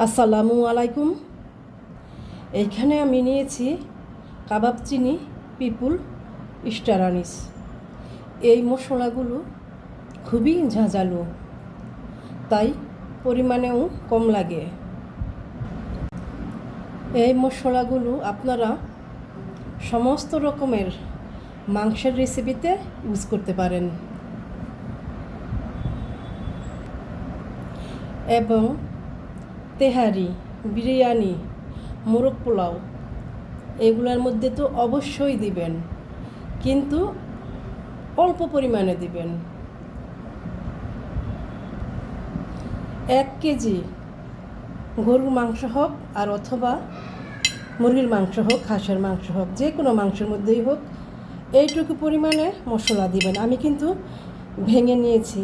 আসসালামু আলাইকুম। এইখানে আমি নিয়েছি কাবাব চিনি, পিপুল, স্টার আনিস। এই মশলাগুলো খুবই ঝাঁঝালো, তাই পরিমাণেও কম লাগে। এই মশলাগুলো আপনারা সমস্ত রকমের মাংসের রেসিপিতে ইউজ করতে পারেন এবং তেহারি, বিরিয়ানি, মোরগ পোলাও এগুলোর মধ্যে তো অবশ্যই দিবেন, কিন্তু অল্প পরিমাণে দিবেন। 1 কেজি গরুর মাংস হোক আর অথবা মুরগির মাংস হোক, হাঁসের মাংস হোক, যে কোনো মাংসের মধ্যেই হোক, এইটুকু পরিমাণে মশলা দিবেন। আমি কিন্তু ভেঙে নিয়েছি।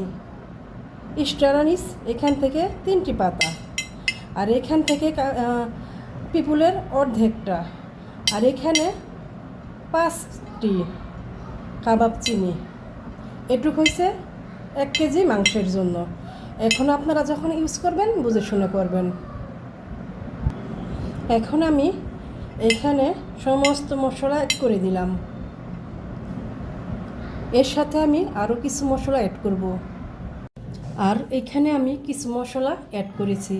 স্টার আনিস এখান থেকে 3টি পাতা, আর এখান থেকে পিপুলের অর্ধেকটা, আর এখানে 5টি কাবাব চিনি। এটুকু হয়েছে 1 কেজি মাংসের জন্য। এখন আপনারা যখন ইউজ করবেন বুঝে শুনে করবেন। এখন আমি এখানে সমস্ত মশলা অ্যাড করে দিলাম। এর সাথে আমি আরও কিছু মশলা অ্যাড করব, আর এখানে আমি কিছু মশলা অ্যাড করেছি।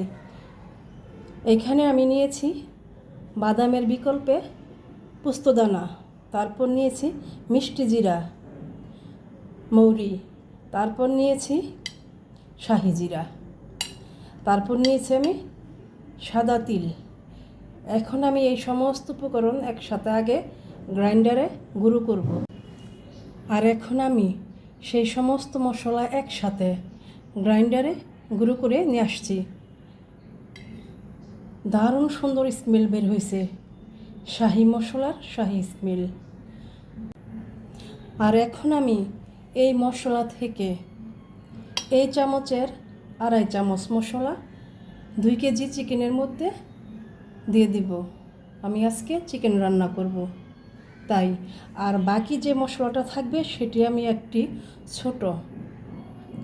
এখানে আমি নিয়েছি বাদামের বিকল্পে পোস্তদানা, তারপর নিয়েছি মিষ্টি জিরা, মৌরি, তারপর নিয়েছি শাহি জিরা, তারপর নিয়েছি আমি সাদা তিল। এখন আমি এই সমস্ত উপকরণ একসাথে আগে গ্রাইন্ডারে গুঁড়ো করব, আর এখন আমি সেই সমস্ত মশলা একসাথে গ্রাইন্ডারে গুঁড়ো করে নিয়ে আসছি। দারুণ সুন্দর স্মেল বের হয়েছে, শাহি মশলার শাহি স্মেল। আর এখন আমি এই মশলা থেকে এই চামচের 2.5 চামচ মশলা 2 কেজি চিকেনের মধ্যে দিয়ে দিব। আমি আজকে চিকেন রান্না করব, তাই। আর বাকি যে মশলাটা থাকবে সেটি আমি একটি ছোট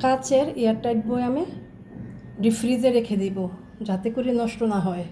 কাচের এয়ারটাইট বয়ামে ডিপ ফ্রিজে রেখে দিব, যাতে করে নষ্ট না হয়।